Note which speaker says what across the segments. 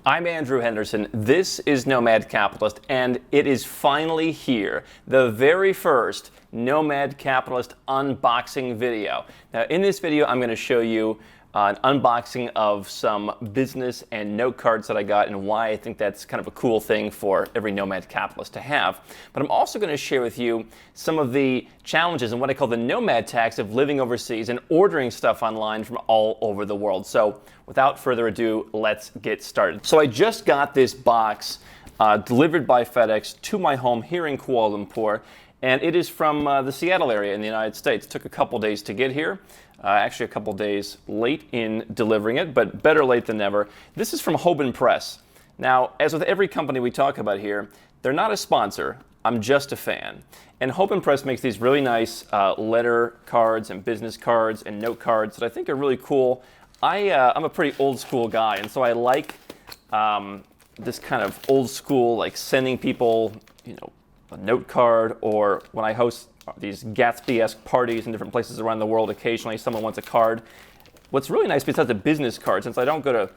Speaker 1: I'm Andrew Henderson. This is Nomad Capitalist, and it is finally here. The very first Nomad Capitalist unboxing video. Now, in this video, I'm going to show you an unboxing of some business and note cards that I got and why I think that's kind of a cool thing for every Nomad Capitalist to have. But I'm also going to share with you some of the challenges and what I call the nomad tax of living overseas and ordering stuff online from all over the world. So without further ado, let's get started. So I just got this box delivered by FedEx to my home here in Kuala Lumpur, and it is from the Seattle area in the United States. It took a couple days to get here. Actually a couple days late in delivering it, but better late than never. This is from Hoban Press. Now, as with every company we talk about here, they're not a sponsor. I'm just a fan. And Hoban Press makes these really nice letter cards and business cards and note cards that I think are really cool. I'm a pretty old school guy, and so I like this kind of old school, like sending people, a note card, or when I host these Gatsby-esque parties in different places around the world, occasionally someone wants a card. What's really nice, besides a business card, since I don't go to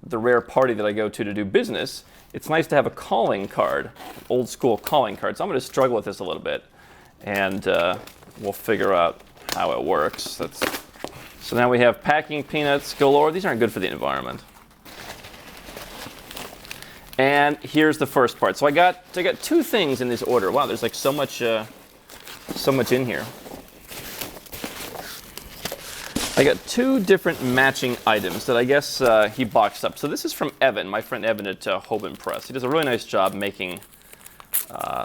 Speaker 1: the rare party that I go to do business, it's nice to have a calling card, old school calling card. So I'm going to struggle with this a little bit, and we'll figure out how it works. So now we have packing peanuts galore. These aren't good for the environment. And here's the first part. So I got two things in this order. Wow, there's like so much in here. I got two different matching items that I guess he boxed up. So this is from Evan, my friend Evan at Hoban Press. He does a really nice job making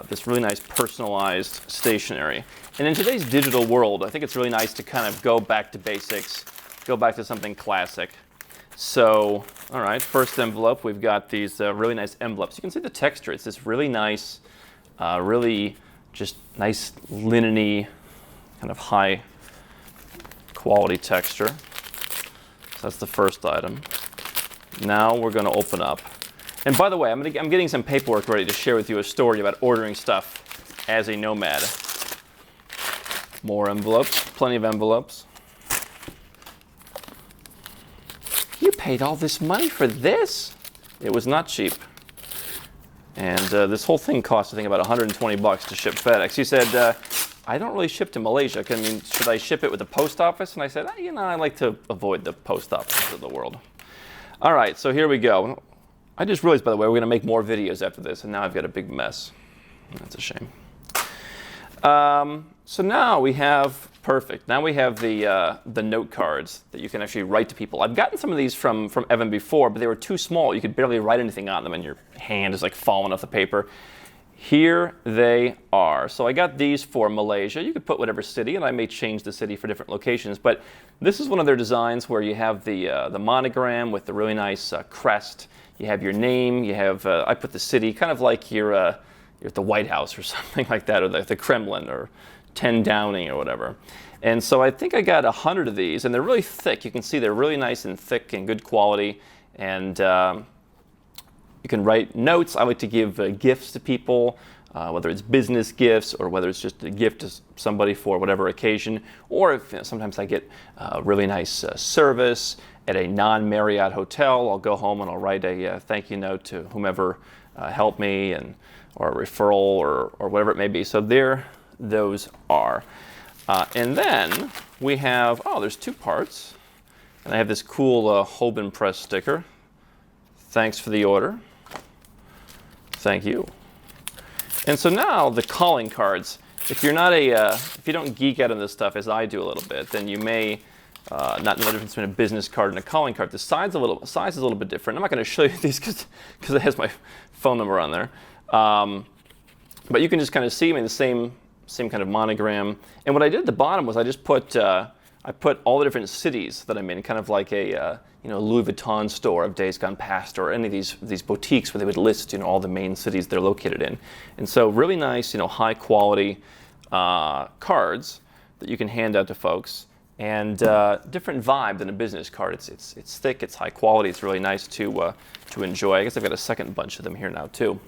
Speaker 1: this really nice personalized stationery. And in today's digital world, I think it's really nice to kind of go back to basics, go back to something classic. So, all right, first envelope, we've got these really nice envelopes. You can see the texture. It's this really nice, really just nice linen-y, kind of high quality texture. So that's the first item. Now we're going to open up. And by the way, I'm getting some paperwork ready to share with you a story about ordering stuff as a nomad. More envelopes, plenty of envelopes. You paid all this money for this? It was not cheap. And this whole thing cost, I think, about 120 bucks to ship FedEx. He said, I don't really ship to Malaysia. I mean, should I ship it with the post office? And I said, I like to avoid the post offices of the world. All right, so here we go. I just realized, by the way, we're going to make more videos after this, and now I've got a big mess. That's a shame. So now we have, perfect. Now we have the note cards that you can actually write to people. I've gotten some of these from Evan before, but they were too small. You could barely write anything on them, and your hand is like falling off the paper. Here they are. So I got these for Malaysia. You could put whatever city, and I may change the city for different locations. But this is one of their designs where you have the monogram with the really nice crest. You have your name. You have I put the city, kind of like you're at the White House or something like that, or the Kremlin, or 10 Downing or whatever. And so I think I got 100 of these, and they're really thick. You can see they're really nice and thick and good quality. And you can write notes. I like to give gifts to people, whether it's business gifts or whether it's just a gift to somebody for whatever occasion. Or if sometimes I get really nice service at a non-Marriott hotel, I'll go home and I'll write a thank you note to whomever helped me, or a referral or whatever it may be. So there those are. And then we have, there's two parts. And I have this cool Hoban Press sticker. Thanks for the order. Thank you. And so now the calling cards. If you're not if you don't geek out on this stuff as I do a little bit, then you may not know the difference between a business card and a calling card. The size is a little bit different. I'm not going to show you these because it has my phone number on there. But you can just kind of see the same kind of monogram. And what I did at the bottom was I just put all the different cities that I'm in, kind of like a Louis Vuitton store of days gone past, or any of these boutiques where they would list all the main cities they're located in. And so really nice, high quality cards that you can hand out to folks, and different vibe than a business card. It's thick, it's high quality, it's really nice to enjoy. I guess I've got a second bunch of them here now too.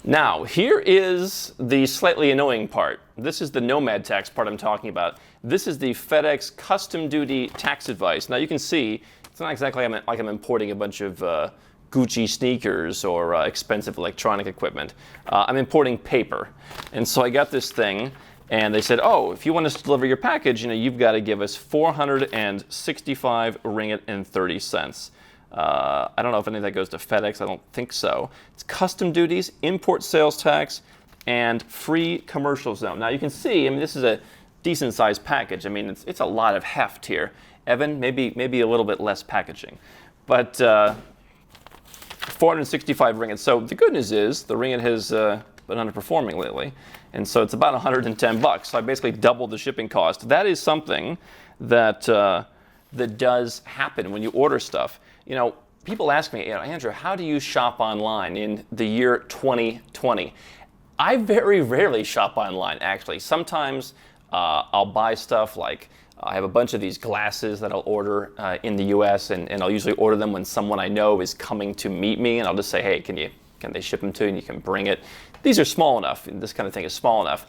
Speaker 1: Now, here is the slightly annoying part. This is the nomad tax part I'm talking about. This is the FedEx custom duty tax advice. Now you can see, it's not exactly like I'm importing a bunch of Gucci sneakers or expensive electronic equipment. I'm importing paper. And so I got this thing, and they said, oh, if you want us to deliver your package, you've got to give us 465 ringgit and 30 cents. I don't know if any of that goes to FedEx. I don't think so. It's custom duties, import sales tax, and free commercial zone. Now you can see, this is a decent sized package. It's a lot of heft here. Evan, maybe a little bit less packaging. But 465 ringgit. So the good news is the ringgit has been underperforming lately. And so it's about 110 bucks. So I basically doubled the shipping cost. That is something that that does happen when you order stuff. People ask me, Andrew, how do you shop online in the year 2020? I very rarely shop online, actually. Sometimes I'll buy stuff like I have a bunch of these glasses that I'll order in the US, and I'll usually order them when someone I know is coming to meet me, and I'll just say, hey, can they ship them to you, and you can bring it. These are small enough, and this kind of thing is small enough.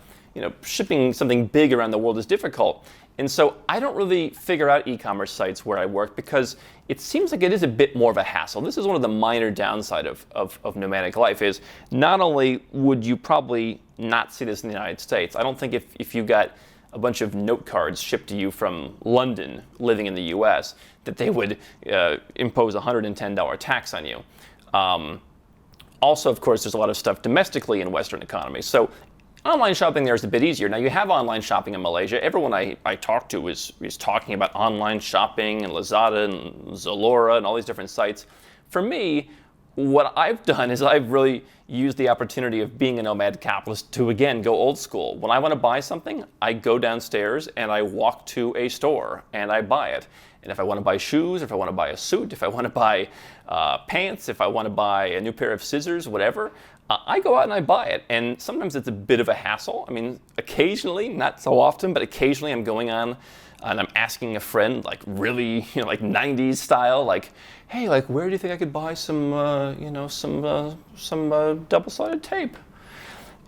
Speaker 1: Shipping something big around the world is difficult. And so I don't really figure out e-commerce sites where I work because it seems like it is a bit more of a hassle. This is one of the minor downside of nomadic life is not only would you probably not see this in the United States, I don't think if you got a bunch of note cards shipped to you from London living in the US that they would impose a $110 tax on you. Also, of course, there's a lot of stuff domestically in Western economies. So online shopping there is a bit easier. Now, you have online shopping in Malaysia. Everyone I talk to is talking about online shopping and Lazada and Zalora and all these different sites. For me, what I've done is I've really used the opportunity of being a nomad capitalist to, again, go old school. When I want to buy something, I go downstairs and I walk to a store and I buy it. And if I want to buy shoes, if I want to buy a suit, if I want to buy pants, if I want to buy a new pair of scissors, whatever, I go out and I buy it. And sometimes it's a bit of a hassle. Occasionally, not so often, but occasionally I'm going on and I'm asking a friend, like really, like 90s style, like, hey, like where do you think I could buy some double-sided tape?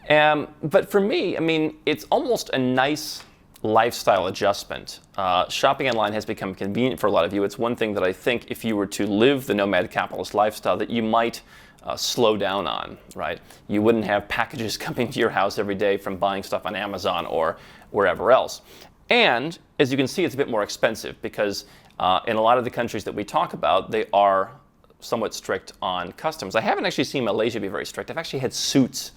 Speaker 1: But for me, it's almost a nice lifestyle adjustment. Shopping online has become convenient for a lot of you. It's one thing that I think if you were to live the nomad capitalist lifestyle that you might slow down on, right? You wouldn't have packages coming to your house every day from buying stuff on Amazon or wherever else. And as you can see, it's a bit more expensive because in a lot of the countries that we talk about, they are somewhat strict on customs. I haven't actually seen Malaysia be very strict. I've actually had suits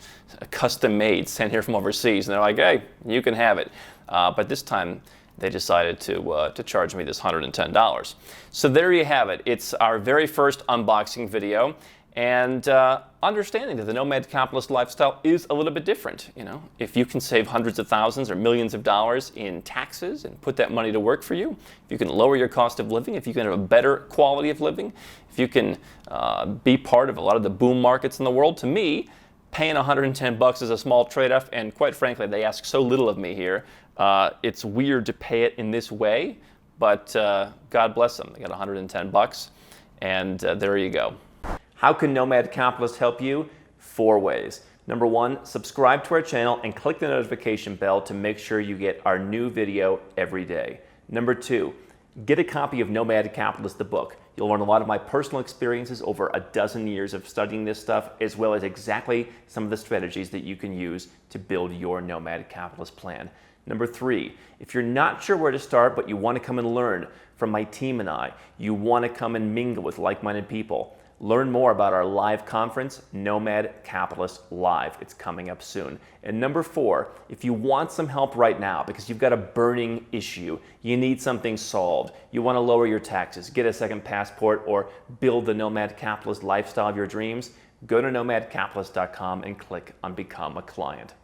Speaker 1: custom made sent here from overseas, and they're like, hey, you can have it. But this time they decided to charge me this $110. So there you have it. It's our very first unboxing video. And understanding that the nomad capitalist lifestyle is a little bit different. If you can save hundreds of thousands or millions of dollars in taxes and put that money to work for you, if you can lower your cost of living, if you can have a better quality of living, if you can be part of a lot of the boom markets in the world, to me, paying 110 bucks is a small trade-off. And quite frankly, they ask so little of me here. It's weird to pay it in this way, but God bless them. They got 110 bucks, and there you go. How can Nomad Capitalist help you? 4 ways. Number 1, subscribe to our channel and click the notification bell to make sure you get our new video every day. Number 2, get a copy of Nomad Capitalist, the book. You'll learn a lot of my personal experiences over a dozen years of studying this stuff, as well as exactly some of the strategies that you can use to build your Nomad Capitalist plan. Number 3, if you're not sure where to start, but you want to come and learn from my team and I, you want to come and mingle with like-minded people, learn more about our live conference, Nomad Capitalist Live. It's coming up soon. And number 4, if you want some help right now because you've got a burning issue, you need something solved, you want to lower your taxes, get a second passport, or build the Nomad Capitalist lifestyle of your dreams, go to nomadcapitalist.com and click on Become a Client.